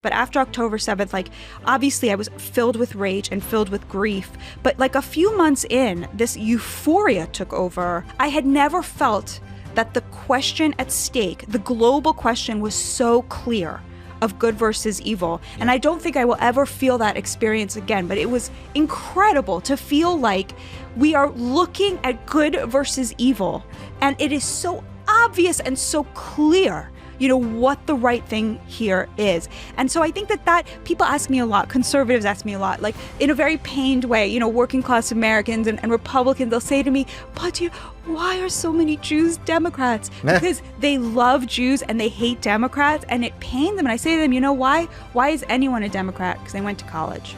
But after October 7th, like, obviously I was filled with rage and filled with grief. But like a few months in, this euphoria took over. I had never felt that the question at stake, the global question, was so clear of good versus evil. And I don't think I will ever feel that experience again. But it was incredible to feel like we are looking at good versus evil. And it is so obvious and so clear, you know, what the right thing here is. And so I think that people ask me a lot, conservatives ask me a lot, like in a very pained way, you know, working class Americans and Republicans, they'll say to me, Batya, why are so many Jews Democrats? Because they love Jews and they hate Democrats, and it pains them. And I say to them, you know why? Why is anyone a Democrat? Because they went to college.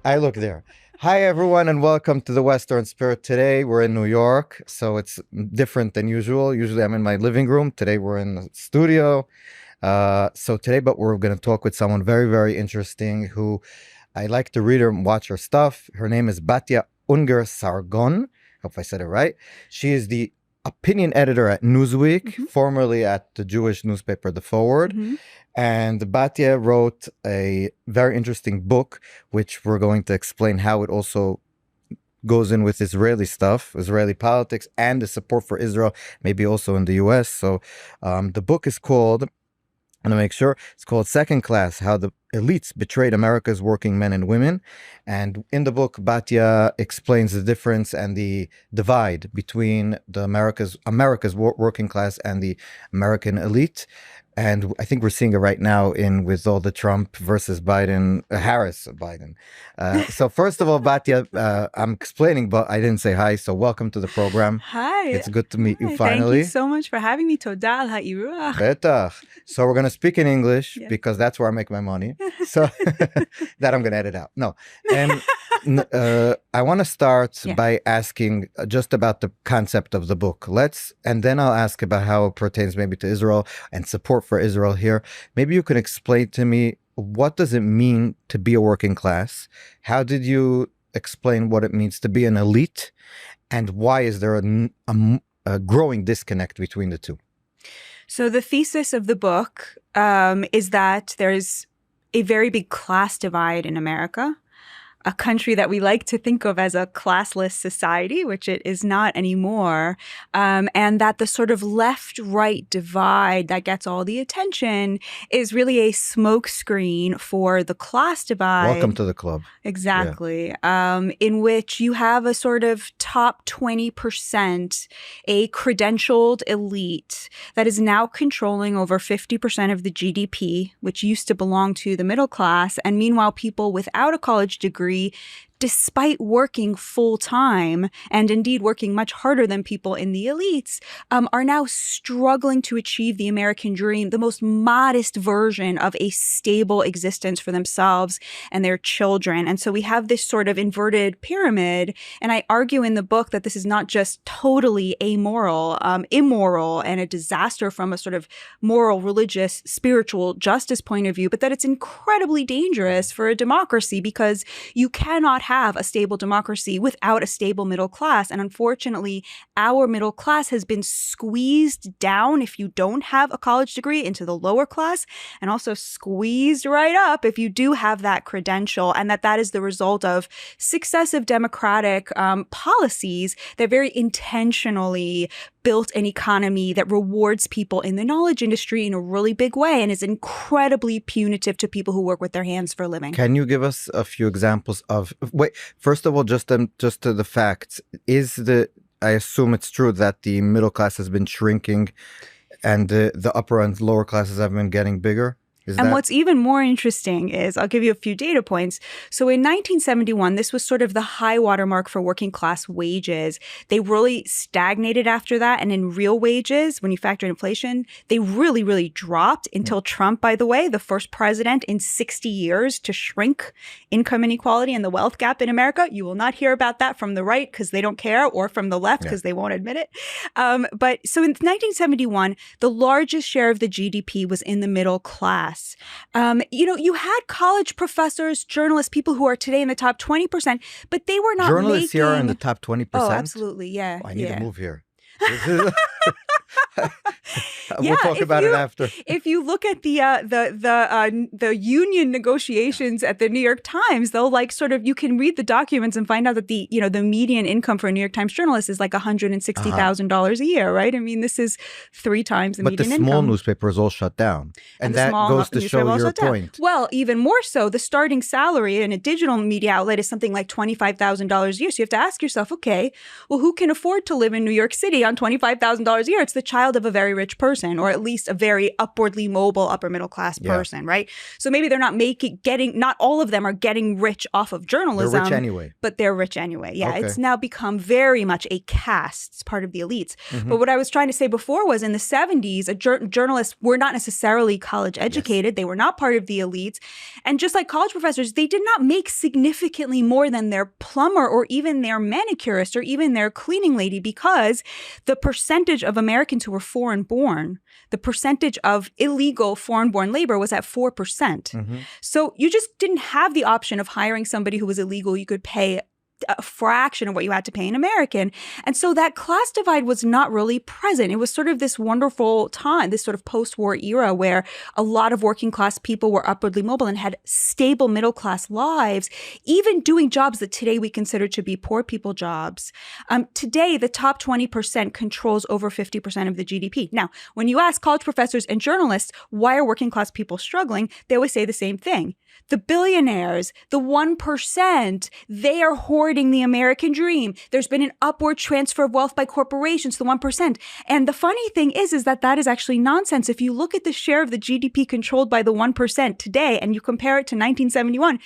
I look there. Hi, everyone, and welcome to the Western Spirit. Today, we're in New York, so it's different than usual. Usually, I'm in my living room. Today, we're in the studio. But we're going to talk with someone very, very interesting who I like to read her and watch her stuff. Her name is Batya Ungar-Sargon. Hope I said it right. She is the opinion editor at Newsweek, formerly at the Jewish newspaper, The Forward. And Batya wrote a very interesting book, which we're going to explain how it also goes in with Israeli stuff, Israeli politics, and the support for Israel, maybe also in the U.S. So the book is called, I'm going to make sure, it's called Second Class, How the Elites Betrayed America's Working Men and Women. And in the book, Batya explains the difference and the divide between the America's working class and the American elite. And I think we're seeing it right now with all the Trump versus Harris Biden. So first of all, Batya, I'm explaining, but I didn't say hi. So welcome to the program. Hi. It's good to meet you finally. Thank you so much for having me. Toda al ha'irach. Betach. So we're going to speak in English because that's where I make my money. So that I'm going to edit out. No. And I want to start by asking just about the concept of the book. And then I'll ask about how it pertains maybe to Israel and support for Israel here. Maybe you can explain to me, what does it mean to be a working class? How did you explain what it means to be an elite? And why is there a growing disconnect between the two? So the thesis of the book is that there's a very big class divide in America, a country that we like to think of as a classless society, which it is not anymore, and that the sort of left-right divide that gets all the attention is really a smokescreen for the class divide. Welcome to the club. Exactly. Yeah. In which you have a sort of top 20%, a credentialed elite that is now controlling over 50% of the GDP, which used to belong to the middle class. And meanwhile, people without a college degree, despite working full time and indeed working much harder than people in the elites, are now struggling to achieve the American dream, the most modest version of a stable existence for themselves and their children. And so we have this sort of inverted pyramid. And I argue in the book that this is not just totally amoral, immoral, and a disaster from a sort of moral, religious, spiritual justice point of view, but that it's incredibly dangerous for a democracy because you cannot have a stable democracy without a stable middle class. And unfortunately, our middle class has been squeezed down if you don't have a college degree into the lower class, and also squeezed right up if you do have that credential. And that is the result of successive democratic policies that very intentionally built an economy that rewards people in the knowledge industry in a really big way and is incredibly punitive to people who work with their hands for a living. Can you give us a few examples of, first of all, just to the facts, I assume it's true that the middle class has been shrinking and the upper and lower classes have been getting bigger? What's even more interesting is, I'll give you a few data points. So in 1971, this was sort of the high watermark for working class wages. They really stagnated after that. And in real wages, when you factor in inflation, they really, really dropped until Trump, by the way, the first president in 60 years to shrink income inequality and the wealth gap in America. You will not hear about that from the right because they don't care, or from the left because they won't admit it. But so in 1971, the largest share of the GDP was in the middle class. You had college professors, journalists, people who are today in the top 20%, but they were not journalists here are in the top 20%? Oh, absolutely, yeah. I need to move here. We'll talk about it after. If you look at the union negotiations at the New York Times, they'll like sort of, you can read the documents and find out that the median income for a New York Times journalist is like $160,000 a year, right? I mean, this is 3 times the median income. But the small newspapers all shut down, and that goes to show your point. Well, even more so, the starting salary in a digital media outlet is something like $25,000 a year. So you have to ask yourself, okay, well, who can afford to live in New York City on $25,000 a year? It's the child of a very rich person, or at least a very upwardly mobile upper middle class person, right? So maybe they're not not all of them are getting rich off of journalism. They're rich anyway. But they're rich anyway. Yeah, Okay. It's now become very much a caste. It's part of the elites. Mm-hmm. But what I was trying to say before was in the 70s, journalists were not necessarily college educated. Yes. They were not part of the elites. And just like college professors, they did not make significantly more than their plumber or even their manicurist or even their cleaning lady, because the percentage of Americans who were foreign-born, the percentage of illegal foreign-born labor was at 4%. Mm-hmm. So you just didn't have the option of hiring somebody who was illegal. You could pay a fraction of what you had to pay an American. And so that class divide was not really present. It was sort of this wonderful time, this sort of post-war era where a lot of working class people were upwardly mobile and had stable middle class lives, even doing jobs that today we consider to be poor people jobs. Today, the top 20% controls over 50% of the GDP. Now, when you ask college professors and journalists, why are working class people struggling? They always say the same thing. The billionaires, the 1%, they are hoarding the American dream. There's been an upward transfer of wealth by corporations to the 1%. And the funny thing is that is actually nonsense. If you look at the share of the GDP controlled by the 1% today and you compare it to 1971,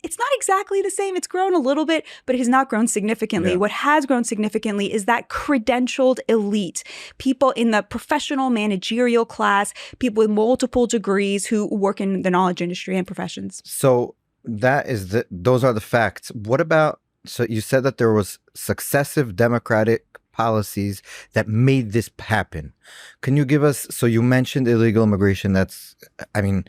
it's not exactly the same. It's grown a little bit, but it has not grown significantly. Yeah. What has grown significantly is that credentialed elite, people in the professional managerial class, people with multiple degrees who work in the knowledge industry and professions. So those are the facts. What about, so you said that there was successive Democratic policies that made this happen. Can you give us, so you mentioned illegal immigration. I'm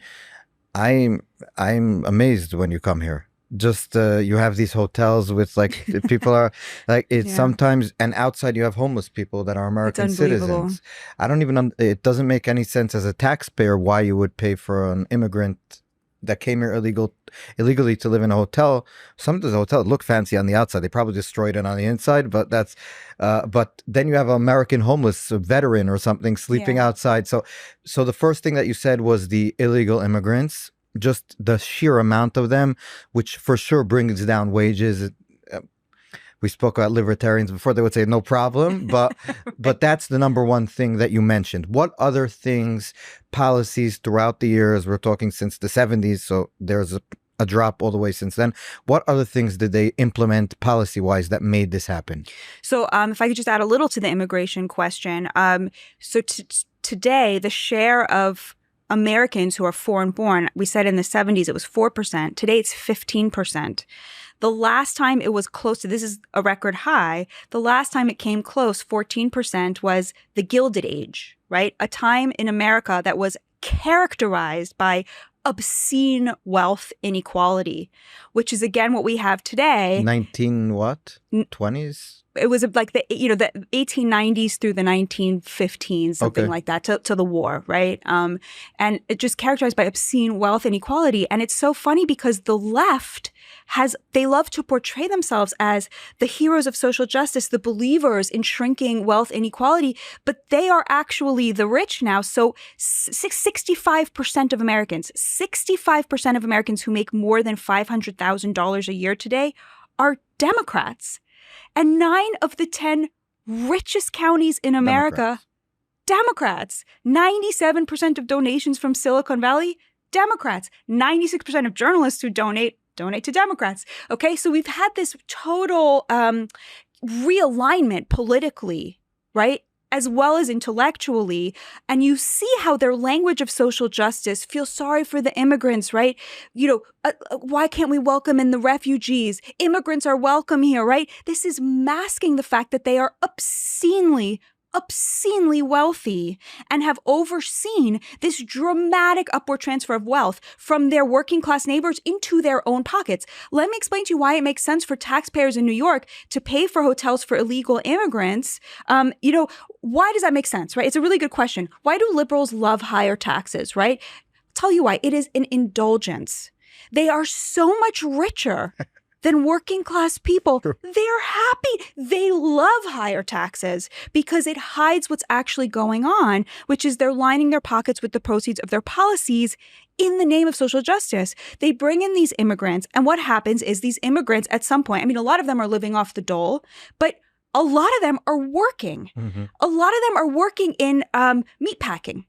amazed when you come here. Just you have these hotels with like people are like it's sometimes, and outside you have homeless people that are American citizens. I don't even it doesn't make any sense as a taxpayer why you would pay for an immigrant that came here illegally to live in a hotel. Some of the hotels look fancy on the outside. They probably destroyed it on the inside, but that's but then you have an American homeless veteran or something sleeping outside. So the first thing that you said was the illegal immigrants, just the sheer amount of them, which for sure brings down wages. We spoke about libertarians before. They would say no problem, but but that's the number one thing that you mentioned. What other things, policies throughout the years, we're talking since the 70s, so there's a drop all the way since then. What other things did they implement policy-wise that made this happen? So if I could just add a little to the immigration question. Today, the share of Americans who are foreign-born, we said in the 70s it was 4%. Today it's 15%. The last time it was close to, this is a record high, the last time it came close, 14%, was the Gilded Age, right? A time in America that was characterized by obscene wealth inequality, which is again what we have today. 20s? It was like the 1890s through the 1915s, something like that, to the war, right? And it just characterized by obscene wealth inequality. And it's so funny because the left they love to portray themselves as the heroes of social justice, the believers in shrinking wealth inequality, but they are actually the rich now. So 65% of Americans, 65% of Americans who make more than $500,000 a year today are Democrats. And 9 of the 10 richest counties in America, Democrats. 97% of donations from Silicon Valley, Democrats. 96% of journalists who donate to Democrats. Okay, so we've had this total realignment politically, right? As well as intellectually. And you see how their language of social justice feels sorry for the immigrants, right? Why can't we welcome in the refugees? Immigrants are welcome here, right? This is masking the fact that they are obscenely obscenely wealthy and have overseen this dramatic upward transfer of wealth from their working class neighbors into their own pockets. Let me explain to you why it makes sense for taxpayers in New York to pay for hotels for illegal immigrants. Why does that make sense, right? It's a really good question. Why do liberals love higher taxes, right? I'll tell you why. It is an indulgence. They are so much richer than working class people. Sure. They're happy. They love higher taxes because it hides what's actually going on, which is they're lining their pockets with the proceeds of their policies in the name of social justice. They bring in these immigrants, and what happens is these immigrants at some point, I mean, a lot of them are living off the dole, but a lot of them are working. Mm-hmm. A lot of them are working in meat packing.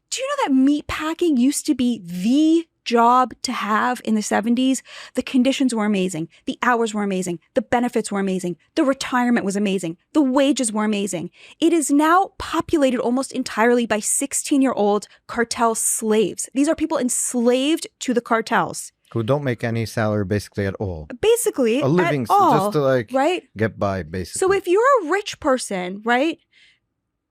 Do you know that meat packing used to be the job to have in the 70s? The conditions were amazing. The hours were amazing. The benefits were amazing. The retirement was amazing. The wages were amazing. It is now populated almost entirely by 16-year-old cartel slaves. These are people enslaved to the cartels. Who don't make any salary basically at all. Basically, A living, at all, just to like right? get by basically. So if you're a rich person, right,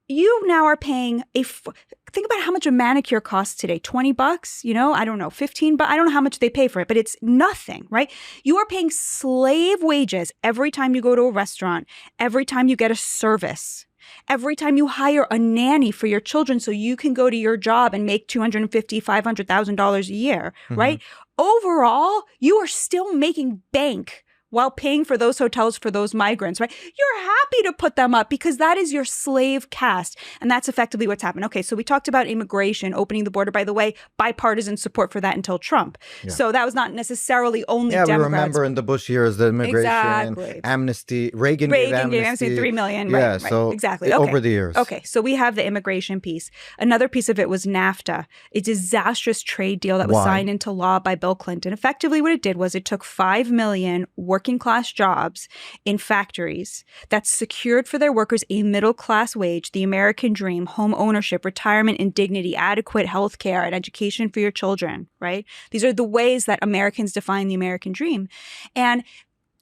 you now are paying think about how much a manicure costs today. $20, I don't know, 15, but I don't know how much they pay for it, but it's nothing, right? You are paying slave wages every time you go to a restaurant, every time you get a service, every time you hire a nanny for your children so you can go to your job and make $250,000, $500,000 a year, right? Overall, you are still making bank while paying for those hotels for those migrants, right? You're happy to put them up because that is your slave caste. And that's effectively what's happened. Okay, so we talked about immigration, opening the border. By the way, bipartisan support for that until Trump. Yeah. So that was not necessarily only Democrats. We remember in the Bush years, the immigration, amnesty, Reagan gave amnesty. 3 million, yeah, right, so exactly. Over the years. Okay, so we have the immigration piece. Another piece of it was NAFTA, a disastrous trade deal that was signed into law by Bill Clinton. Effectively, what it did was it took 5 million working class jobs in factories that secured for their workers a middle class wage, the American dream, home ownership, retirement and dignity, adequate health care and education for your children, right? These are the ways that Americans define the American dream. And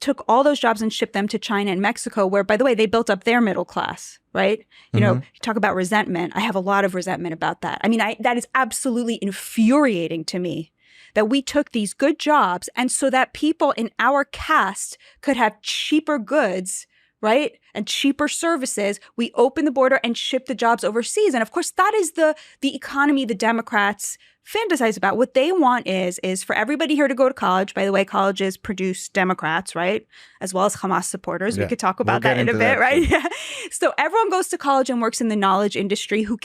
took all those jobs and shipped them to China and Mexico, where, by the way, they built up their middle class, right? You know, you talk about resentment. I have a lot of resentment about that. I mean, that is absolutely infuriating to me that we took these good jobs and so that people in our caste could have cheaper goods, right? And cheaper services, we open the border and ship the jobs overseas. And of course, that is the economy the Democrats fantasize about. What they want is for everybody here to go to college. By the way, colleges produce Democrats, right? As well as Hamas supporters. Yeah. We could talk about that in a bit, right? Yeah. So everyone goes to college and works in the knowledge industry who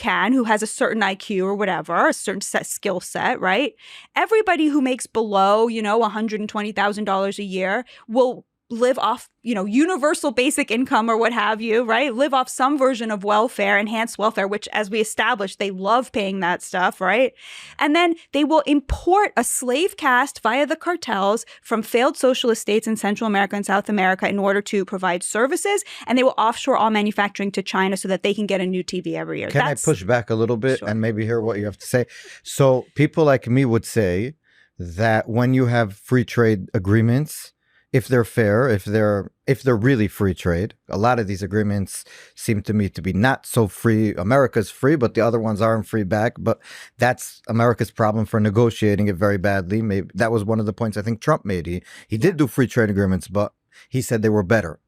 has a certain IQ or whatever, a certain skill set, right? Everybody who makes below, $120,000 a year will live off, universal basic income or what have you, right? Live off some version of welfare, enhanced welfare, which, as we established, they love paying that stuff, right? And then they will import a slave caste via the cartels from failed socialist states in Central America and South America in order to provide services. And they will offshore all manufacturing to China so that they can get a new TV every year. Can I push back a little bit and maybe hear what you have to say? So people like me would say that when you have free trade agreements, if they're fair, if they're really free trade, a lot of these agreements seem to me to be not so free. America's free, but the other ones aren't free back. But that's America's problem for negotiating it very badly. Maybe that was one of the points I think Trump made. He did do free trade agreements, but he said they were better.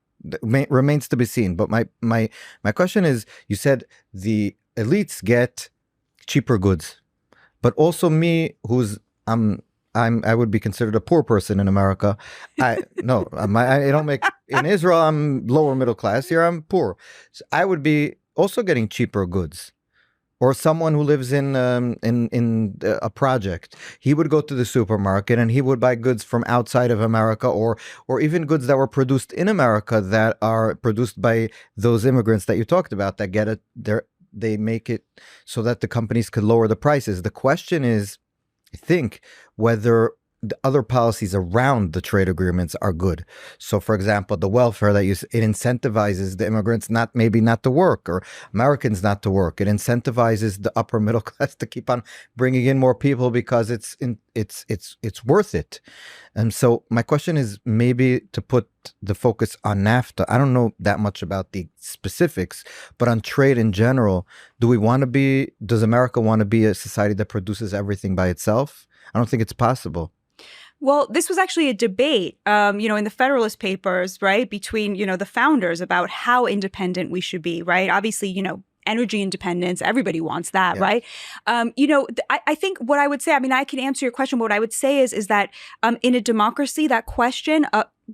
Remains to be seen. But my question is, you said the elites get cheaper goods, but also me, I would be considered a poor person in America. I don't make, in Israel, I'm lower middle class. Here, I'm poor. So I would be also getting cheaper goods. Or someone who lives in a project, he would go to the supermarket and he would buy goods from outside of America, or even goods that were produced in America that are produced by those immigrants that you talked about that get it there. They make it so that the companies could lower the prices. The question is, I think, whether the other policies around the trade agreements are good. So, for example, the welfare it incentivizes the immigrants maybe not to work, or Americans not to work. It incentivizes the upper middle class to keep on bringing in more people because it's worth it. And so my question is maybe to put the focus on NAFTA. I don't know that much about the specifics, but on trade in general, does America want to be a society that produces everything by itself? I don't think it's possible. Well, this was actually a debate, in the Federalist Papers, right, between, the founders about how independent we should be, right? Obviously, energy independence, everybody wants that, right? I think what I would say, I can answer your question, but what I would say is that in a democracy, that question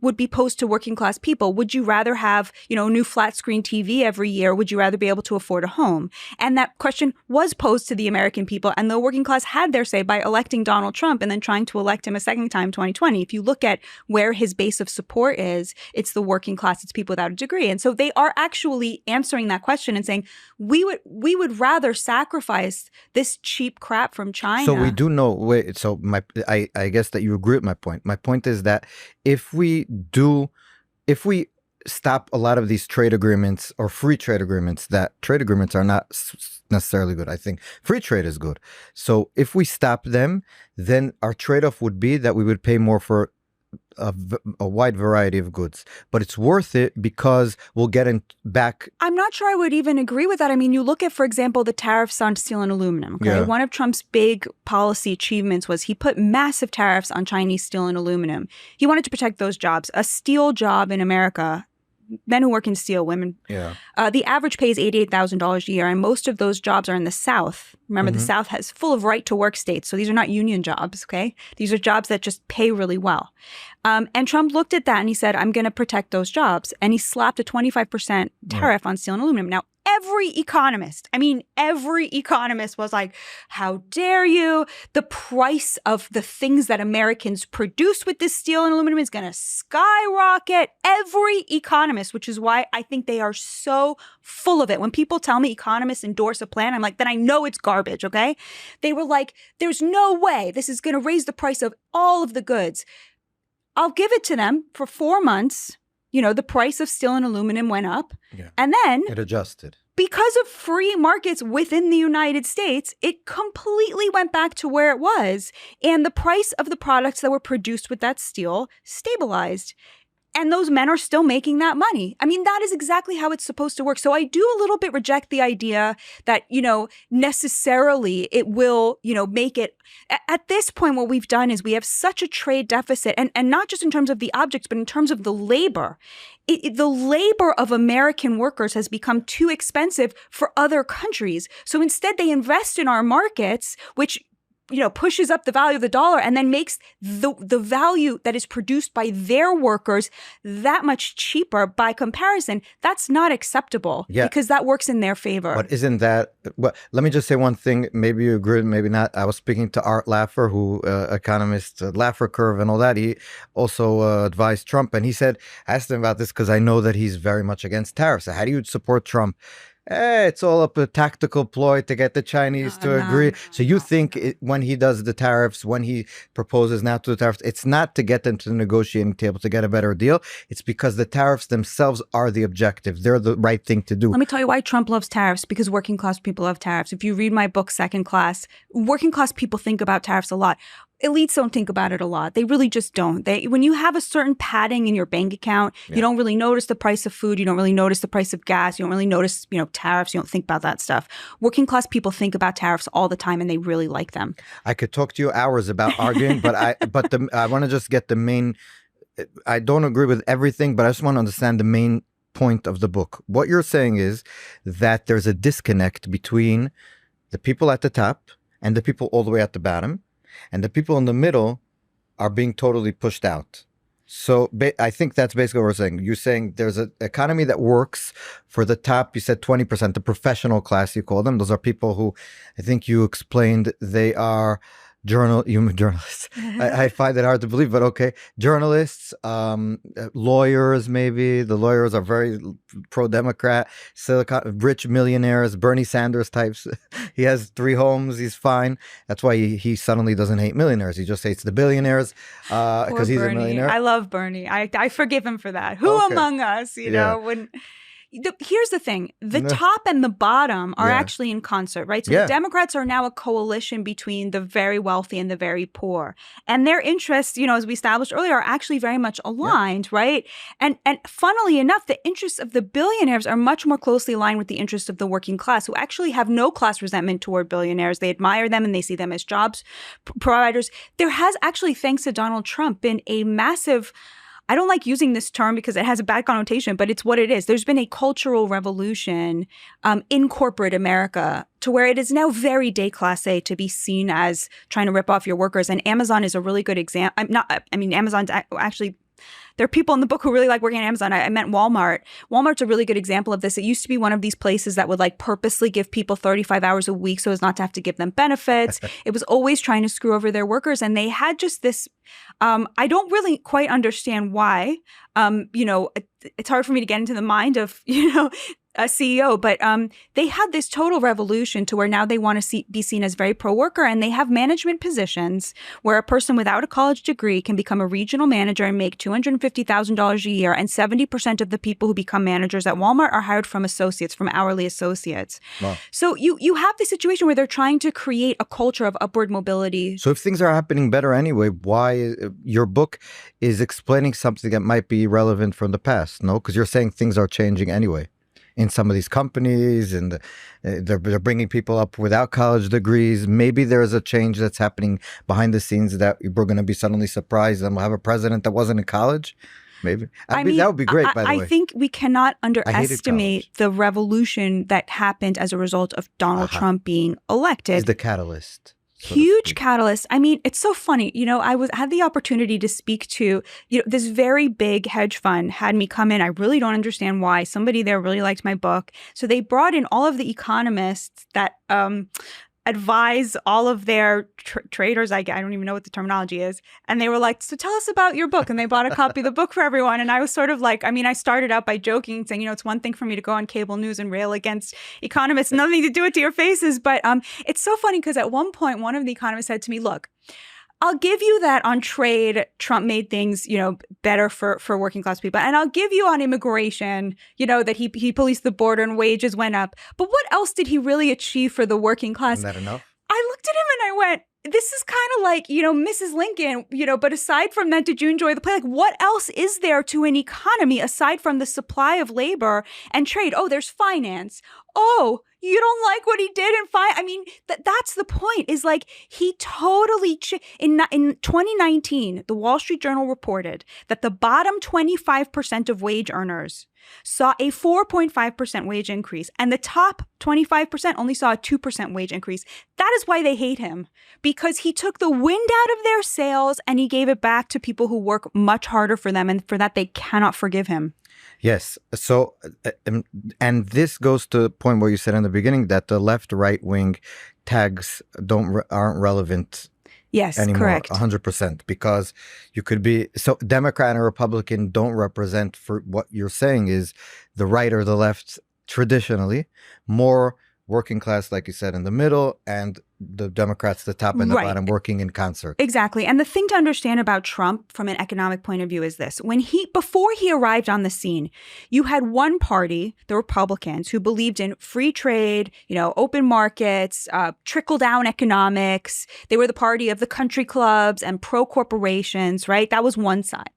would be posed to working class people. Would you rather have, a new flat screen TV every year? Would you rather be able to afford a home? And that question was posed to the American people. And the working class had their say by electing Donald Trump and then trying to elect him a second time, 2020. If you look at where his base of support is, it's the working class, it's people without a degree. And so they are actually answering that question and saying, we would rather sacrifice this cheap crap from China. So we do know, I guess that you agree with my point. My point is that if we stop a lot of these trade agreements or free trade agreements, that trade agreements are not necessarily good. I think free trade is good. So if we stop them, then our trade-off would be that we would pay more for a wide variety of goods, but it's worth it because we'll get back. I'm not sure I would even agree with that. You look at, for example, the tariffs on steel and aluminum. Okay? Yeah. One of Trump's big policy achievements was he put massive tariffs on Chinese steel and aluminum. He wanted to protect those jobs. A steel job in America, men who work in steel, women, the average pay is $88,000 a year, and most of those jobs are in the South. Remember, the South has full of right-to-work states, so these are not union jobs, okay? These are jobs that just pay really well. And Trump looked at that and he said, I'm going to protect those jobs. And he slapped a 25% tariff on steel and aluminum. Now, every economist was like, how dare you? The price of the things that Americans produce with this steel and aluminum is going to skyrocket. Every economist, which is why I think they are so full of it. When people tell me economists endorse a plan, I'm like, then I know it's garbage, okay? They were like, there's no way this is going to raise the price of all of the goods. I'll give it to them for 4 months. The price of steel and aluminum went up. Yeah. And then it adjusted. Because of free markets within the United States, it completely went back to where it was. And the price of the products that were produced with that steel stabilized. And those men are still making that money. That is exactly how it's supposed to work. So I do a little bit reject the idea that, necessarily it will, make it. At this point, what we've done is we have such a trade deficit, and not just in terms of the objects, but in terms of the labor. The labor of American workers has become too expensive for other countries. So instead, they invest in our markets, which pushes up the value of the dollar and then makes the value that is produced by their workers that much cheaper by comparison. That's not acceptable because that works in their favor. But isn't that, let me just say one thing. Maybe you agree, maybe not. I was speaking to Art Laffer, who economist, Laffer curve and all that. He also advised Trump, and he said, I asked him about this because I know that he's very much against tariffs. So how do you support Trump? It's all up a tactical ploy to get the Chinese to agree. So you think when he does the tariffs, when he proposes now to the tariffs, it's not to get them to the negotiating table to get a better deal. It's because the tariffs themselves are the objective. They're the right thing to do. Let me tell you why Trump loves tariffs, because working class people love tariffs. If you read my book, Second Class, working class people think about tariffs a lot. Elites don't think about it a lot. They really just don't. When you have a certain padding in your bank account, you don't really notice the price of food. You don't really notice the price of gas. You don't really notice, tariffs. You don't think about that stuff. Working class people think about tariffs all the time, and they really like them. I could talk to you hours about arguing, but I want to just get the main. I don't agree with everything, but I just want to understand the main point of the book. What you're saying is that there's a disconnect between the people at the top and the people all the way at the bottom. And the people in the middle are being totally pushed out. So I think that's basically what we're saying. You're saying there's an economy that works for the top. You said 20%, the professional class, you call them. Those are people who, I think you explained, they are journalists. I find it hard to believe, but okay. Journalists, lawyers, maybe. The lawyers are very pro-Democrat. Rich millionaires, Bernie Sanders types. He has 3 homes. He's fine. That's why he suddenly doesn't hate millionaires. He just hates the billionaires because he's a millionaire. I love Bernie. I forgive him for that. Who among us, you know, wouldn't... Here's the thing. The top and the bottom are actually in concert, right? So the Democrats are now a coalition between the very wealthy and the very poor. And their interests, you know, as we established earlier, are actually very much aligned, right? And funnily enough, the interests of the billionaires are much more closely aligned with the interests of the working class, who actually have no class resentment toward billionaires. They admire them and they see them as jobs providers. There has actually, thanks to Donald Trump, been a massive... I don't like using this term because it has a bad connotation, but it's what it is. There's been a cultural revolution in corporate America to where it is now very déclassé to be seen as trying to rip off your workers. And Amazon is a really good example. Amazon's actually... There are people in the book who really like working at Amazon. I meant Walmart. Walmart's a really good example of this. It used to be one of these places that would like purposely give people 35 hours a week so as not to have to give them benefits. It was always trying to screw over their workers. And they had just this, I don't really quite understand why. You know, it's hard for me to get into the mind of, you know, a CEO, but they had this total revolution to where now they want to be seen as very pro-worker, and they have management positions where a person without a college degree can become a regional manager and make $250,000 a year, and 70% of the people who become managers at Walmart are hired from associates, from hourly associates. Wow. So you have this situation where they're trying to create a culture of upward mobility. So if things are happening better anyway, why your book is explaining something that might be relevant from the past? No, because you're saying things are changing anyway in some of these companies, and they're bringing people up without college degrees. Maybe there's a change that's happening behind the scenes that we're going to be suddenly surprised and we'll have a president that wasn't in college. Maybe. I mean, that would be great, by the way. I think we cannot underestimate the revolution that happened as a result of Donald Trump being elected. He's the catalyst. Huge catalyst. I mean, it's so funny. You know, had the opportunity to speak to, you know, this very big hedge fund had me come in. I really don't understand why. Somebody there really liked my book. So they brought in all of the economists that advise all of their traders. I don't even know what the terminology is. And they were like, so tell us about your book. And they bought a copy of the book for everyone. And I was sort of like, I mean, I started out by joking, saying, you know, it's one thing for me to go on cable news and rail against economists, nothing to do it to your faces. But it's so funny because at one point, one of the economists said to me, look, I'll give you that on trade, Trump made things, you know, better for working class people. And I'll give you on immigration, you know, that he policed the border and wages went up. But what else did he really achieve for the working class? Isn't that enough? I looked at him and I went, this is kind of like, you know, Mrs. Lincoln, you know, but aside from that, did you enjoy the play? Like, what else is there to an economy aside from the supply of labor and trade? Oh, there's finance. Oh, you don't like what he did in I mean, that's the point, is like he totally in 2019, the Wall Street Journal reported that the bottom 25% of wage earners saw a 4.5% wage increase, and the top 25% only saw a 2% wage increase. That is why they hate him, because he took the wind out of their sails and he gave it back to people who work much harder for them, and for that they cannot forgive him. Yes. So, and this goes to the point where you said in the beginning that the left-right wing tags aren't relevant. Yes, anymore, correct. 100%, because you could be, so Democrat and Republican don't represent, for what you're saying is the right or the left traditionally, more working class, like you said, in the middle, and the Democrats, the top and the bottom, working in concert. Exactly. And the thing to understand about Trump from an economic point of view is this. Before he arrived on the scene, you had one party, the Republicans, who believed in free trade, you know, open markets, trickle-down economics. They were the party of the country clubs and pro-corporations, right? That was one side.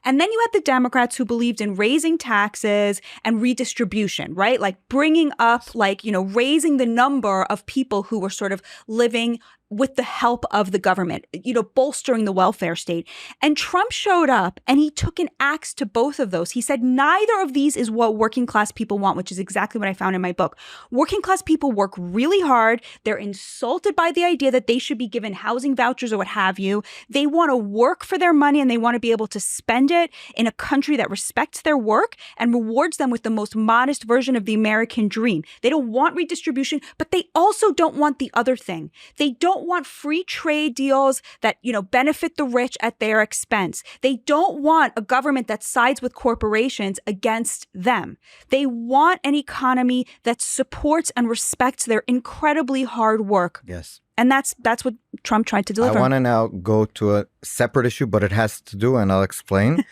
And then you had the Democrats who believed in raising taxes and redistribution, right? Like bringing up, like, you know, raising the number of people who were sort of living with the help of the government, you know, bolstering the welfare state. And Trump showed up and he took an axe to both of those. He said, neither of these is what working class people want, which is exactly what I found in my book. Working class people work really hard. They're insulted by the idea that they should be given housing vouchers or what have you. They want to work for their money and they want to be able to spend it in a country that respects their work and rewards them with the most modest version of the American dream. They don't want redistribution, but they also don't want the other thing. They don't don't want free trade deals that, benefit the rich at their expense. They don't want a government that sides with corporations against them. They want an economy that supports and respects their incredibly hard work. Yes. And that's what Trump tried to deliver. I want to now go to a separate issue, but it has to do, and I'll explain.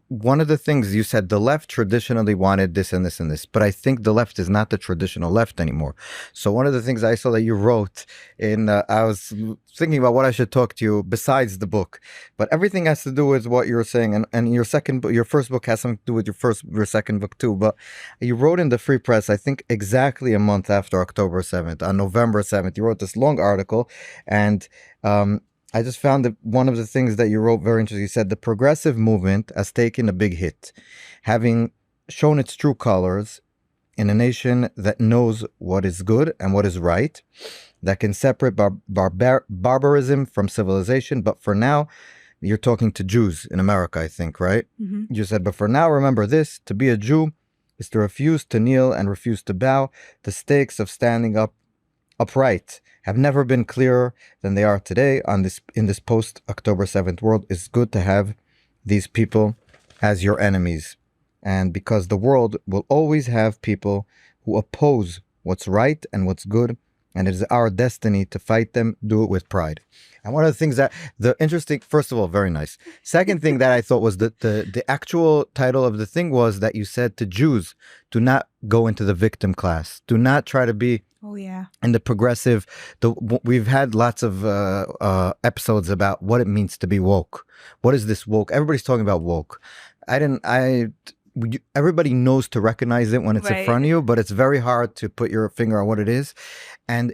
One of the things you said, the left traditionally wanted this and this and this, but I think the left is not the traditional left anymore. So one of the things I saw that you wrote I was thinking about what I should talk to you besides the book, but everything has to do with what you're saying. And your first book has something to do with your second book too. But you wrote in the Free Press, I think exactly a month after October 7th, on November 7th, you wrote this long article, and I just found that one of the things that you wrote very interesting. You said the progressive movement has taken a big hit, having shown its true colors in a nation that knows what is good and what is right, that can separate barbarism from civilization. But for now, you're talking to Jews in America, I think, right? Mm-hmm. You said, but for now, remember this: to be a Jew is to refuse to kneel and refuse to bow. The stakes of standing upright have never been clearer than they are today in this post-October 7th world. It's good to have these people as your enemies. And because the world will always have people who oppose what's right and what's good, and it is our destiny to fight them, do it with pride. And one of the things first of all, very nice. Second thing that I thought was that the actual title of the thing was that you said to Jews, do not go into the victim class. Do not try to be in the progressive. We've had lots of episodes about what it means to be woke. What is this woke? Everybody's talking about woke. Everybody knows to recognize it when it's in front of you, but it's very hard to put your finger on what it is. And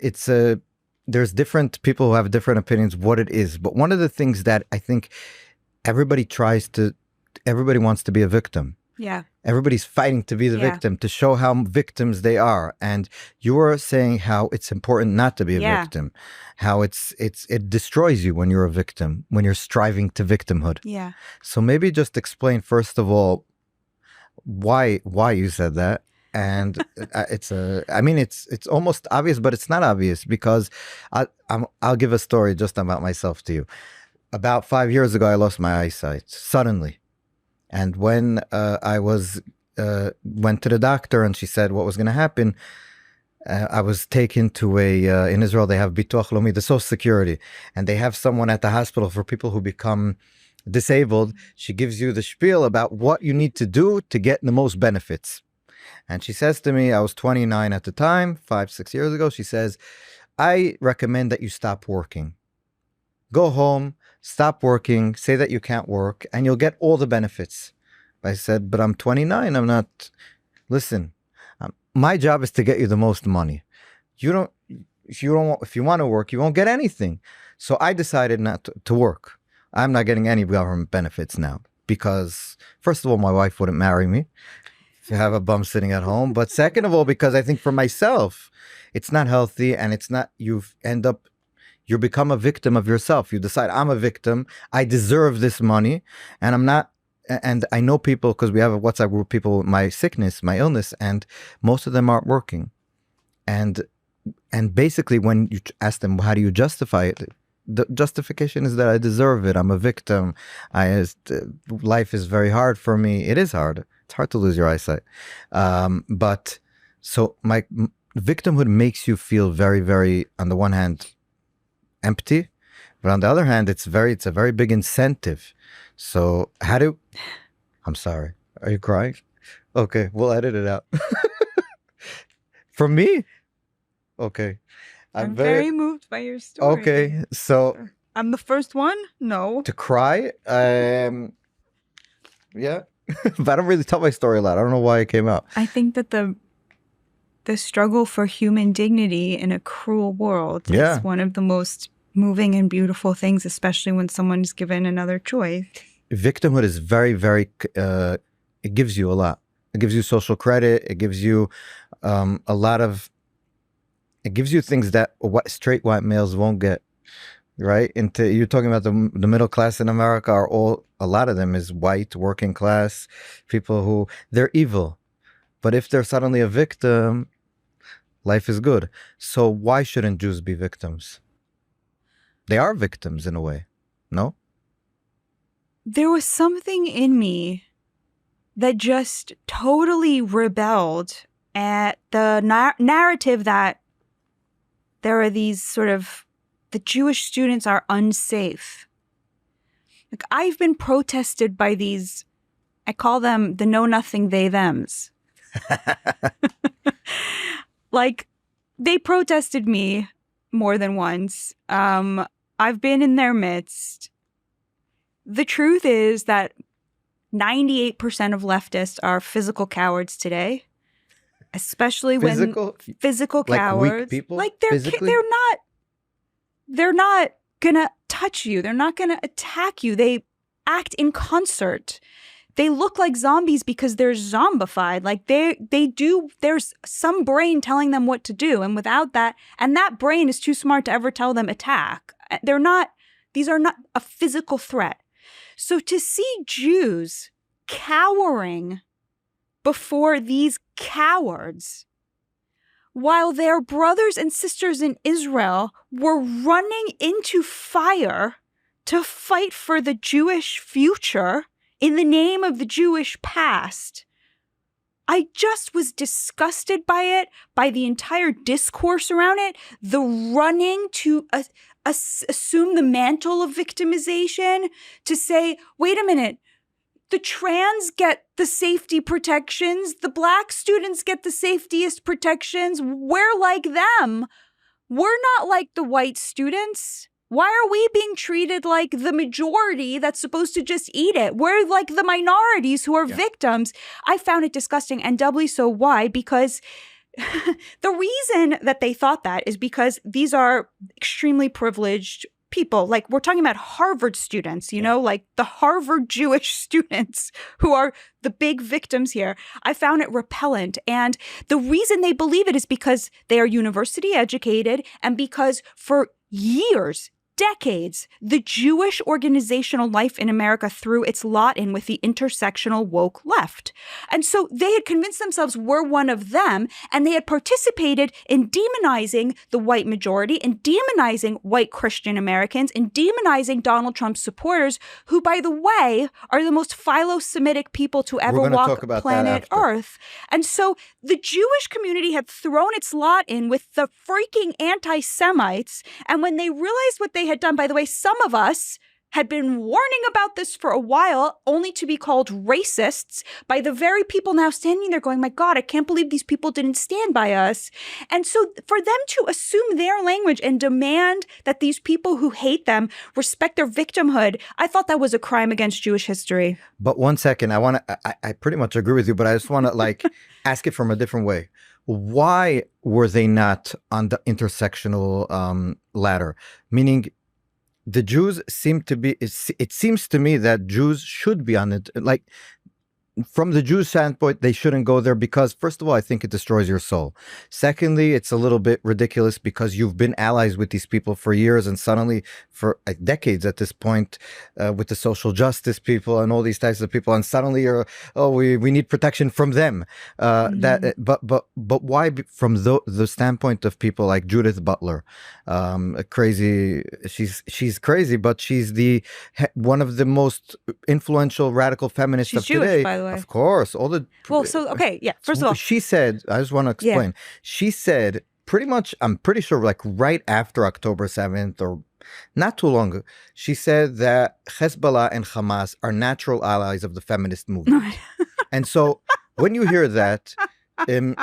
there's different people who have different opinions what it is. But one of the things that I think everybody wants to be a victim. Yeah. Everybody's fighting to be the victim, to show how victims they are. And you are saying how it's important not to be a victim, how it destroys you when you're a victim, when you're striving to victimhood. Yeah. So maybe just explain, first of all, why you said that. And it's almost obvious, but it's not obvious, because I'll give a story just about myself to you. About 5 years ago, I lost my eyesight suddenly. And when I went to the doctor and she said what was going to happen, I was taken to in Israel, they have Bituach Lomi, the Social Security, and they have someone at the hospital for people who become disabled. She gives you the spiel about what you need to do to get the most benefits. And she says to me, I was 29 at the time, 5-6 years ago, she says, I recommend that you stop working. Go home, stop working, say that you can't work, and you'll get all the benefits. I said, but I'm 29. I'm not. Listen, my job is to get you the most money. If you want to work, you won't get anything. So I decided not to work. I'm not getting any government benefits now because, first of all, my wife wouldn't marry me to have a bum sitting at home. But second of all, because I think for myself, it's not healthy, and it's not. You become a victim of yourself. You decide, I'm a victim. I deserve this money, and I'm not. And I know people, because we have a WhatsApp group, people with my sickness, my illness, and most of them aren't working. And basically, when you ask them, how do you justify it? The justification is that I deserve it. I'm a victim. Life is very hard for me. It is hard. It's hard to lose your eyesight. But so my victimhood makes you feel very, very, on the one hand, empty, but on the other hand, it's a very big incentive. So I'm sorry. Are you crying? Okay, we'll edit it out. For me? Okay. I'm very moved by your story. Okay, so I'm the first one? No. To cry? Yeah. But I don't really tell my story a lot. I don't know why it came out. I think that the struggle for human dignity in a cruel world is one of the most moving and beautiful things, especially when someone's given another choice. Victimhood is very, very, it gives you a lot. It gives you social credit. It gives you it gives you things that straight white males won't get, right? You're talking about the middle class in America a lot of them is white, working class, people who, they're evil. But if they're suddenly a victim, life is good. So why shouldn't Jews be victims? They are victims in a way, no? There was something in me that just totally rebelled at the narrative that there are these sort of, the Jewish students are unsafe. Like, I've been protested by these, I call them the know-nothing they-thems. Like, they protested me more than once. I've been in their midst. The truth is that 98% of leftists are physical cowards today, especially Physical? when physical Like cowards. weak people? Like physically? they're not gonna touch you. They're not gonna attack you. They act in concert. They look like zombies because they're zombified. Like they do, there's some brain telling them what to do. And without that, and that brain is too smart to ever tell them attack. These are not a physical threat. So to see Jews cowering before these cowards, while their brothers and sisters in Israel were running into fire to fight for the Jewish future in the name of the Jewish past, I just was disgusted by it, by the entire discourse around it, the running to assume the mantle of victimization, to say, wait a minute, the trans get the safety protections, the black students get the safetiest protections, we're like them. We're not like the white students. Why are we being treated like the majority that's supposed to just eat it? We're like the minorities who are victims. I found it disgusting, and doubly so. Why? Because the reason that they thought that is because these are extremely privileged people. Like, we're talking about Harvard students, you know, like the Harvard Jewish students who are the big victims here. I found it repellent. And the reason they believe it is because they are university educated, and because for years, decades, the Jewish organizational life in America threw its lot in with the intersectional woke left. And so they had convinced themselves we're one of them, and they had participated in demonizing the white majority, in demonizing white Christian Americans, in demonizing Donald Trump's supporters, who, by the way, are the most philo-Semitic people to ever walk planet Earth. And so the Jewish community had thrown its lot in with the freaking anti-Semites, and when they realized what they had done, by the way, some of us had been warning about this for a while, only to be called racists by the very people now standing there going, my God, I can't believe these people didn't stand by us. And so for them to assume their language and demand that these people who hate them respect their victimhood, I thought that was a crime against Jewish history. But 1 second, I pretty much agree with you, but I just want to ask it from a different way. Why were they not on the intersectional ladder? Meaning, the Jews seem to be, it seems to me that Jews should be on it. Like, from the Jews' standpoint, they shouldn't go there because, first of all, I think it destroys your soul. Secondly, it's a little bit ridiculous because you've been allies with these people for years, and suddenly, for decades at this point, with the social justice people and all these types of people, and suddenly you're, we need protection from them. But why, from the standpoint of people like Judith Butler, crazy? She's crazy, but she's one of the most influential radical feminists She's of Jewish, today. by the way. Of course, all the First of all, she said, I just want to explain. She said pretty much, I'm pretty sure, like right after October 7th or not too long ago, she said that Hezbollah and Hamas are natural allies of the feminist movement. And so when you hear that,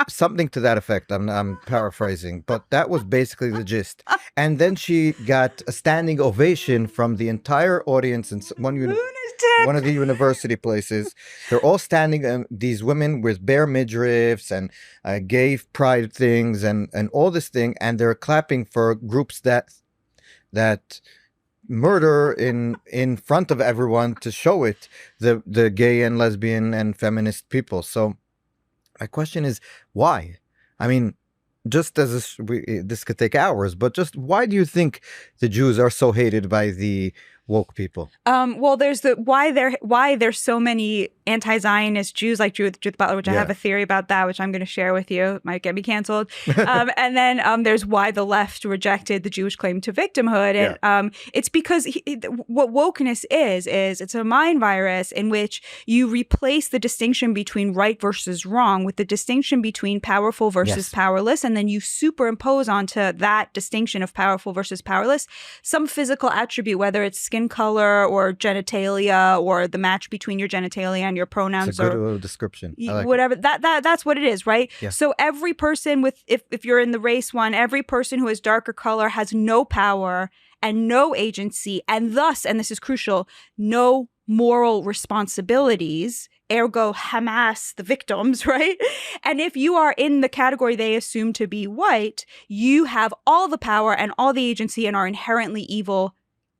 something to that effect, I'm paraphrasing, but that was basically the gist. And then she got a standing ovation from the entire audience in one of the university places. They're all standing, these women with bare midriffs and gay pride things and all this thing, and they're clapping for groups that murder in front of everyone to show it, the gay and lesbian and feminist people. So my question is, why? I mean, just as this could take hours, but just why do you think the Jews are so hated by the woke people? Well, there's why there's so many anti-Zionist Jews like Judith Butler, which I have a theory about that, which I'm going to share with you. It might get me canceled. And then there's why the left rejected the Jewish claim to victimhood. And it's because what wokeness is it's a mind virus in which you replace the distinction between right versus wrong with the distinction between powerful versus powerless. And then you superimpose onto that distinction of powerful versus powerless some physical attribute, whether it's skin color or genitalia or the match between your genitalia and your pronouns. It's a good description. Like whatever. That's what it is, right? Yeah. So every person if you're in the race one, every person who has darker color has no power and no agency, and thus, and this is crucial, no moral responsibilities, ergo Hamas, the victims, right? And if you are in the category they assume to be white, you have all the power and all the agency and are inherently evil.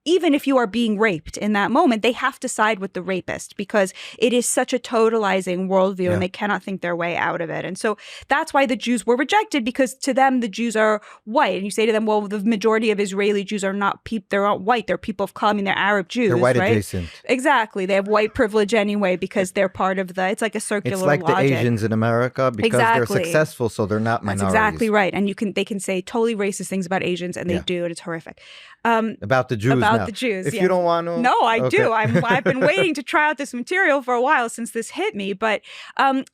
Even if you are being raped in that moment, they have to side with the rapist because it is such a totalizing worldview and they cannot think their way out of it. And so that's why the Jews were rejected, because to them, the Jews are white. And you say to them, well, the majority of Israeli Jews are not they're not white. They're people of color. I mean, they're Arab Jews. They're white right? adjacent. Exactly. They have white privilege anyway because they're part of it's like a circular It's like logic. the Asians in America because they're successful, so they're not minorities. That's exactly right. And they can say totally racist things about Asians, and they do, and it's horrific. About the Jews About now. the Jews, If you don't want to. No, I do. I've been waiting to try out this material for a while since this hit me. But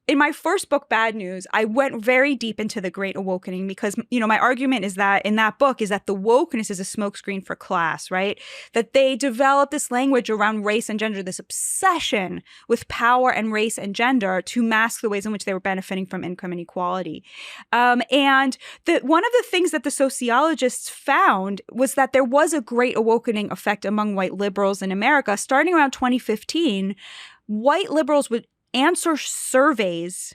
in my first book, Bad News, I went very deep into the Great Awakening because, my argument is that in that book is that the wokeness is a smokescreen for class, right? That they developed this language around race and gender, this obsession with power and race and gender to mask the ways in which they were benefiting from income inequality. And one of the things that the sociologists found was that there was a Great Awakening effect among white liberals in America. Starting around 2015, white liberals would answer surveys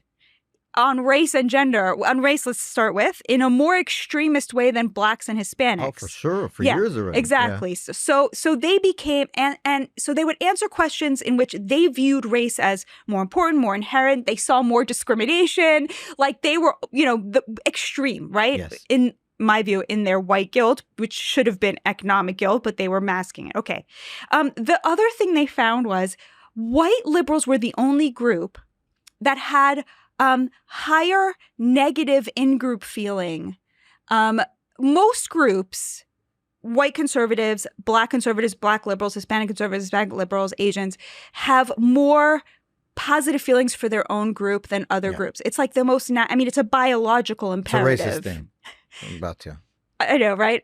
on race and gender, on race, let's start with, in a more extremist way than blacks and Hispanics. Oh, for sure. For years already. Exactly. Yeah. So they became, and so they would answer questions in which they viewed race as more important, more inherent. They saw more discrimination. Like they were, the extreme, right? Yes. In my view, in their white guilt, which should have been economic guilt, but they were masking it. Okay. The other thing they found was white liberals were the only group that had higher negative in-group feeling. Most groups, white conservatives, black liberals, Hispanic conservatives, Hispanic liberals, Asians, have more positive feelings for their own group than other groups. It's like the most, it's a biological imperative. It's a racist thing. Batya. I know, right?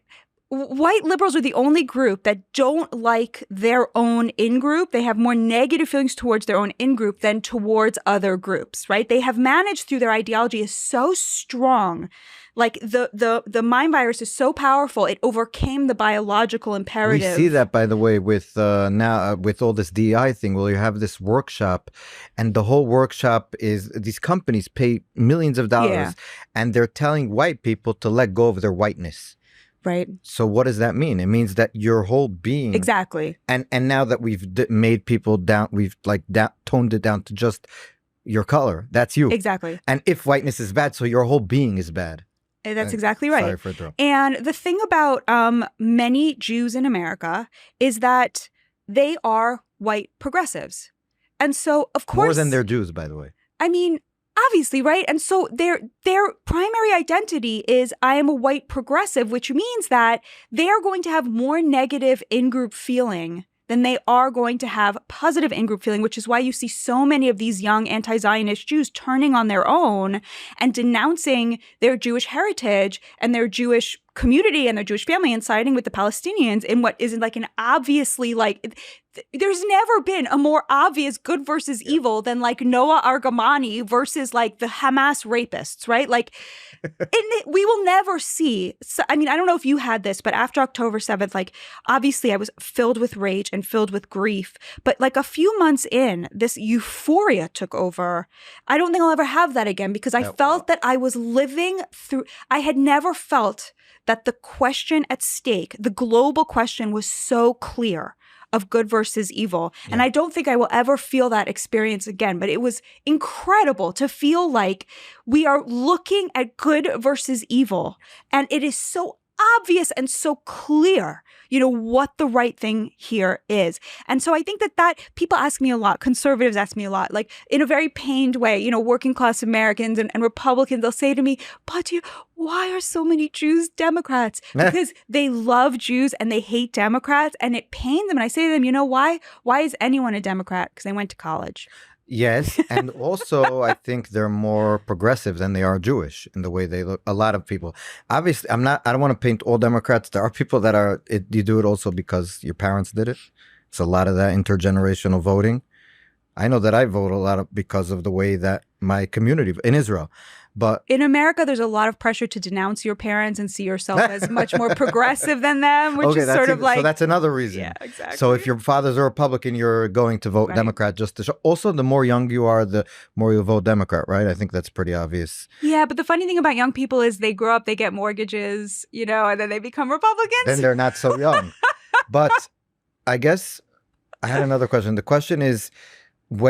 White liberals are the only group that don't like their own in-group. They have more negative feelings towards their own in-group than towards other groups, right? They have managed through their ideology is so strong. Like the mind virus is so powerful, it overcame the biological imperative. We see that, by the way, with now with all this DEI thing. Well, you have this workshop, and the whole workshop is these companies pay millions of dollars, and they're telling white people to let go of their whiteness. Right. So what does that mean? It means that your whole being. Exactly. And now that we've made people down, we've toned it down to just your color. That's you. Exactly. And if whiteness is bad, so your whole being is bad. That's exactly right. Sorry for interrupting. And the thing about many Jews in America is that they are white progressives. And so, of course... More than they're Jews, by the way. I mean, obviously, right? And so their primary identity is I am a white progressive, which means that they are going to have more negative in-group feeling than they are going to have positive in-group feeling, which is why you see so many of these young anti-Zionist Jews turning on their own and denouncing their Jewish heritage and their Jewish community and their Jewish family and siding with the Palestinians in what isn't like an obviously there's never been a more obvious good versus evil than like Noah Argamani versus like the Hamas rapists, right? Like we will never see. So, I mean, I don't know if you had this, but after October 7th, like obviously I was filled with rage and filled with grief. But like a few months in, this euphoria took over. I don't think I'll ever have that again because I felt that I was living through, I had never felt that the question at stake, the global question was so clear of good versus evil. Yeah. And I don't think I will ever feel that experience again, but it was incredible to feel like we are looking at good versus evil. And it is so obvious and so clear, what the right thing here is. And so I think that people ask me a lot, conservatives ask me a lot, like in a very pained way, working class Americans and Republicans, they'll say to me, Batya, why are so many Jews Democrats? Because they love Jews and they hate Democrats, and it pains them. And I say to them, you know why? Why is anyone a Democrat? Because they went to college. Yes, and also I think they're more progressive than they are Jewish in the way they look. A lot of people, obviously, I don't want to paint all Democrats. There are people that you do it also because your parents did it. It's a lot of that intergenerational voting. I know that I vote a lot because of the way that my community in Israel. But in America, there's a lot of pressure to denounce your parents and see yourself as much more progressive than them, which is sort of like... So that's another reason. Yeah, exactly. So if your father's a Republican, you're going to vote Democrat just to show. Also, the more young you are, the more you vote Democrat, right? I think that's pretty obvious. Yeah, but the funny thing about young people is they grow up, they get mortgages, and then they become Republicans. Then they're not so young. But I guess I had another question. The question is, I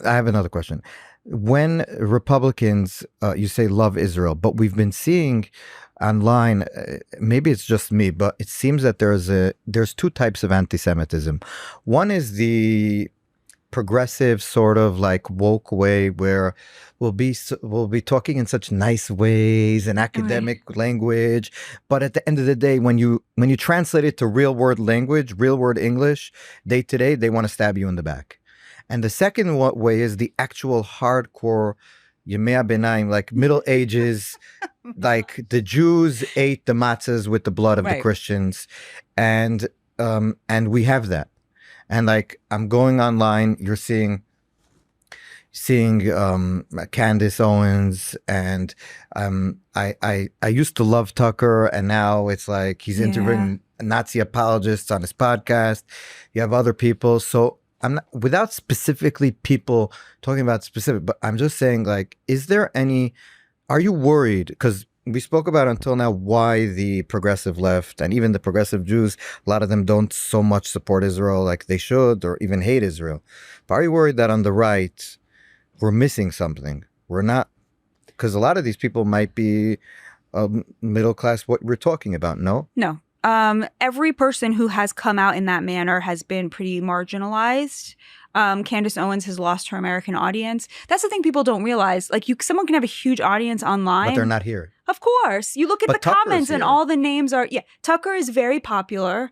have another question. When Republicans, you say love Israel, but we've been seeing online, maybe it's just me, but it seems that there's two types of anti-Semitism. One is the progressive sort of like woke way where we'll be talking in such nice ways and academic language, but at the end of the day, when you translate it to real world language, real world English, day to day, they want to stab you in the back. And the second way is the actual hardcore Yemei Benaim, like Middle Ages, like the Jews ate the matzahs with the blood of the Christians, and we have that. And like I'm going online, you're seeing Candace Owens, and I used to love Tucker, and now it's like he's interviewing Nazi apologists on his podcast. You have other people, so I'm not, without specifically people talking about specific, but I'm just saying, like, are you worried? Because we spoke about until now why the progressive left and even the progressive Jews, a lot of them don't so much support Israel like they should, or even hate Israel. But are you worried that on the right, we're missing something? We're not, because a lot of these people might be middle class, what we're talking about, no? No. Every person who has come out in that manner has been pretty marginalized. Candace Owens has lost her American audience. That's the thing people don't realize. Like, someone can have a huge audience online, but they're not here. Of course. You look at the comments and all the names are, Tucker is very popular.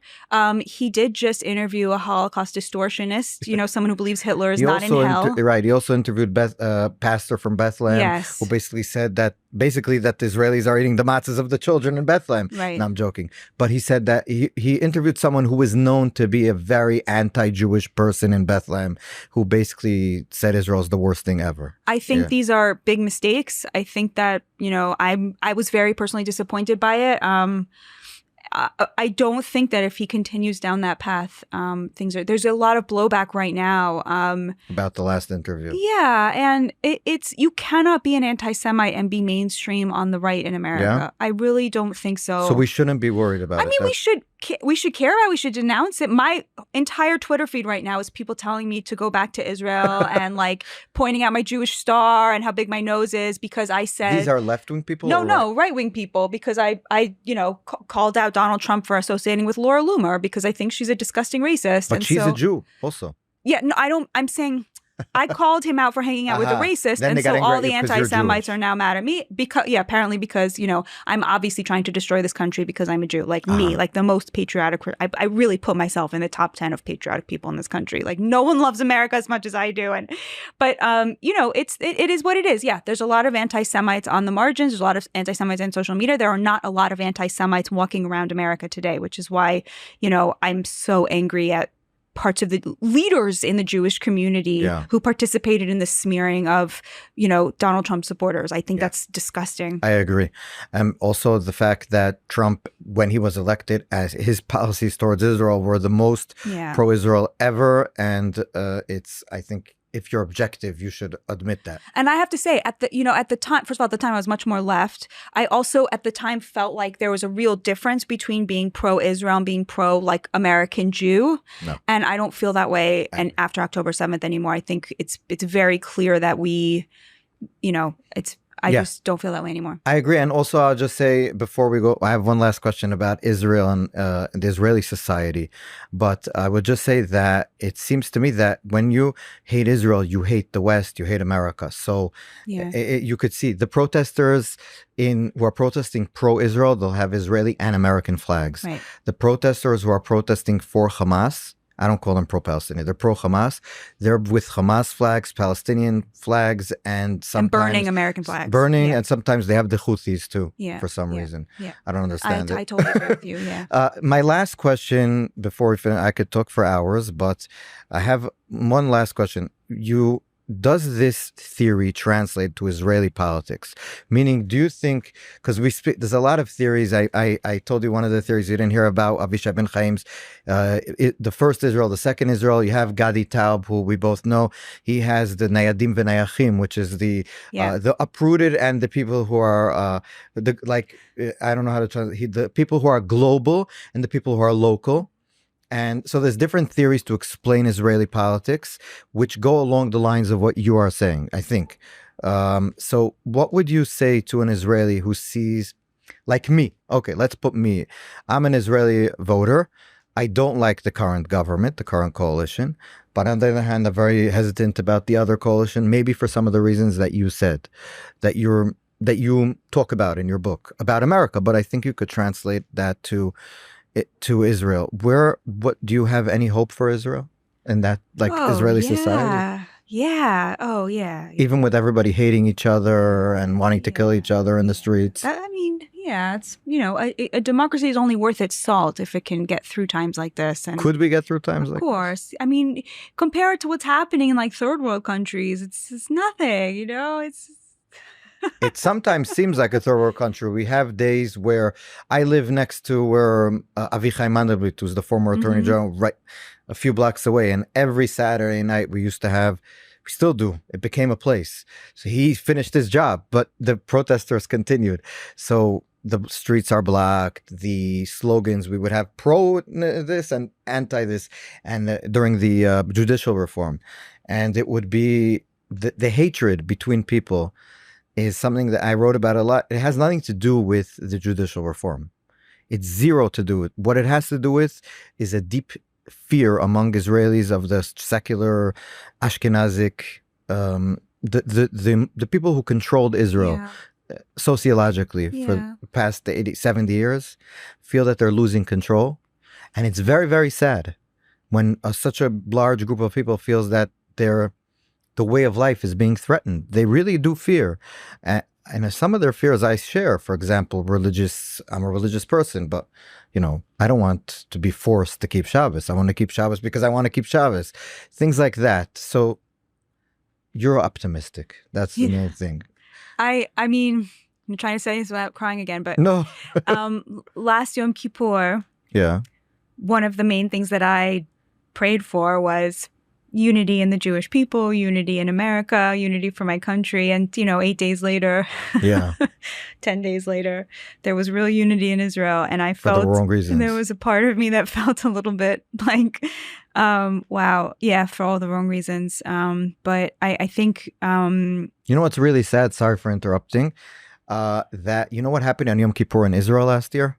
He did just interview a Holocaust distortionist, someone who believes Hitler is not in hell. He also interviewed pastor from Bethlehem, who basically said that the Israelis are eating the matzahs of the children in Bethlehem. Right. No, I'm joking. But he said that he interviewed someone who was known to be a very anti-Jewish person in Bethlehem, who basically said Israel is the worst thing ever. I think these are big mistakes. I think that, I was very personally disappointed by it. I don't think that if he continues down that path, there's a lot of blowback right now. About the last interview. Yeah. And it's, you cannot be an anti-Semite and be mainstream on the right in America. Yeah? I really don't think so. So we shouldn't be worried about it. I mean, we should care about it. We should denounce it. My entire Twitter feed right now is people telling me to go back to Israel and like pointing out my Jewish star and how big my nose is because I said... These are left-wing people? No, right-wing people, because I called out Donald Trump for associating with Laura Loomer because I think she's a disgusting racist. But she's a Jew also. Yeah, no, I'm saying... I called him out for hanging out with a racist, and so all the anti-Semites are now mad at me apparently because I'm obviously trying to destroy this country because I'm a Jew, like me, like the most patriotic. I really put myself in the top 10 of patriotic people in this country. Like no one loves America as much as I do, but it is what it is. Yeah, there's a lot of anti-Semites on the margins. There's a lot of anti-Semites on social media. There are not a lot of anti-Semites walking around America today, which is why I'm so angry at parts of the leaders in the Jewish community who participated in the smearing of, Donald Trump supporters. I think that's disgusting. I agree. Also the fact that Trump, when he was elected, as his policies towards Israel were the most pro-Israel ever. And I think if you're objective, you should admit that. And I have to say, at the time, first of all, at the time I was much more left. I also at the time felt like there was a real difference between being pro-Israel and being pro-American Jew. No. And I don't feel that way. And after October 7th anymore, I think it's very clear that we, I Yeah. just don't feel that way anymore. I agree. And also, I'll just say before we go, I have one last question about Israel and the Israeli society. But I would just say that it seems to me that when you hate Israel, you hate the West, you hate America. So Yeah. you could see the protesters who are protesting pro-Israel, they'll have Israeli and American flags. Right. The protesters who are protesting for Hamas, I don't call them pro-Palestinian. They're pro-Hamas. They're with Hamas flags, Palestinian flags, and sometimes burning American flags. Burning, Yeah. and sometimes they have the Houthis too. Yeah. For some Yeah. reason. Yeah. I don't understand I it. totally agree with you. Yeah. My last question before we finish, I could talk for hours, but I have one last question. Does this theory translate to Israeli politics? Meaning, do you think, because there's a lot of theories. I told you one of the theories you didn't hear about, Avishai Ben Chaim's, the first Israel, the second Israel. You have Gadi Taub, who we both know. He has the Nayadim V'Nayachim, which is the uprooted and the people who are, I don't know how to translate, the people who are global and the people who are local. And so there's different theories to explain Israeli politics, which go along the lines of what you are saying, I think. So what would you say to an Israeli who sees, like me? Okay, let's put me. I'm an Israeli voter. I don't like the current government, the current coalition. But on the other hand, I'm very hesitant about the other coalition, maybe for some of the reasons that you said, that you talk about in your book about America. But I think you could translate that to Israel. What do you have any hope for Israel in that, Israeli society? Yeah. Oh, yeah. Even with everybody hating each other and wanting to kill each other in the streets. I mean, yeah, it's, a democracy is only worth its salt if it can get through times like this. And could we get through times like this? Of course. I mean, compare it to what's happening in third world countries. It's nothing, It sometimes seems like a third world country. We have days where I live next to where Avichai Mandelblit, who's the former attorney general, right a few blocks away. And every Saturday night we still do. It became a place. So he finished his job, but the protesters continued. So the streets are blocked. The slogans, we would have pro this and anti this, and during the judicial reform. And it would be the hatred between people is something that I wrote about a lot. It has nothing to do with the judicial reform. It's zero to do with. What it has to do with is a deep fear among Israelis of the secular Ashkenazic, the people who controlled Israel sociologically for the past 80, 70 years, feel that they're losing control. And it's very, very sad when such a large group of people feels that the way of life is being threatened. They really do fear. And some of their fears I share. For example, I'm a religious person, but, I don't want to be forced to keep Shabbos. I want to keep Shabbos because I want to keep Shabbos. Things like that. So you're optimistic. That's the main thing. I mean, I'm trying to say this without crying again, but no. Last Yom Kippur, one of the main things that I prayed for was unity in the Jewish people, unity in America, unity for my country. And, 8 days later, 10 days later, there was real unity in Israel. And I felt, for the wrong reasons. There was a part of me that felt a little bit like, wow, yeah, for all the wrong reasons. But I think... you know what's really sad? Sorry for interrupting. That, what happened on Yom Kippur in Israel last year?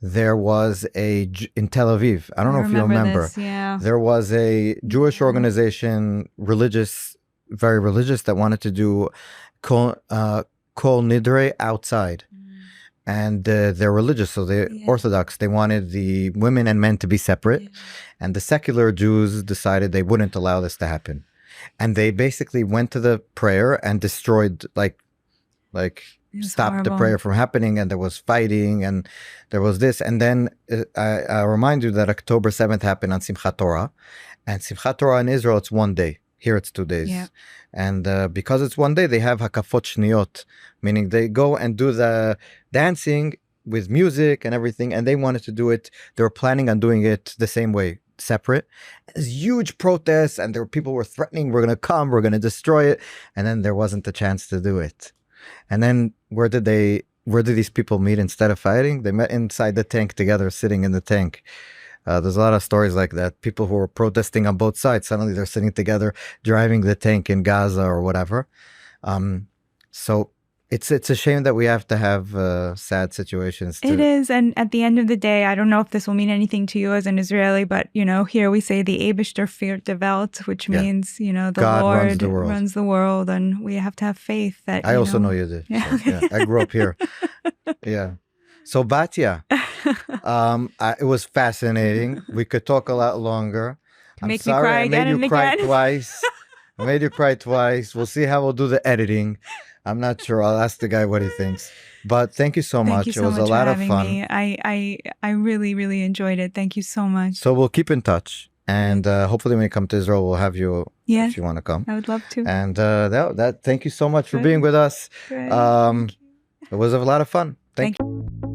There was in Tel Aviv. I don't know if you remember. This, yeah. There was a Jewish organization, very religious, that wanted to do Kol Nidre outside. And they're religious, so they're Orthodox. They wanted the women and men to be separate. And the secular Jews decided they wouldn't allow this to happen. And they basically went to the prayer and destroyed, stopped the prayer from happening, and there was fighting, and there was this. And then I remind you that October 7th happened on Simchat Torah, and Simchat Torah in Israel, it's 1 day. Here it's 2 days. Yeah. And because it's 1 day, they have hakafot shniyot, meaning they go and do the dancing with music and everything, and they wanted to do it. They were planning on doing it the same way, separate. There's huge protests, and people were threatening, we're going to come, we're going to destroy it. And then there wasn't a chance to do it. And then where did these people meet instead of fighting? They met inside the tank together, sitting in the tank. There's a lot of stories like that. People who were protesting on both sides, suddenly they're sitting together, driving the tank in Gaza or whatever. So It's a shame that we have to have sad situations. It is. And at the end of the day, I don't know if this will mean anything to you as an Israeli, but, here we say the Eibishter führt die Welt, which means, the God Lord runs the world. and we have to have faith that, I also know Yiddish. Yeah. So, yeah, I grew up here. Yeah. So Batya, it was fascinating. We could talk a lot longer. I'm Make sorry me cry I again made and you cry again. twice. I made you cry twice. We'll see how we'll do the editing. I'm not sure. I'll ask the guy what he thinks. But thank you so much. Thank you so It was much a lot for of having fun. me. I really, really enjoyed it. Thank you so much. So we'll keep in touch. And hopefully when you come to Israel, we'll have you Yes, if you want to come. I would love to. And thank you so much for Good. being with us. Good. It was a lot of fun. Thank you.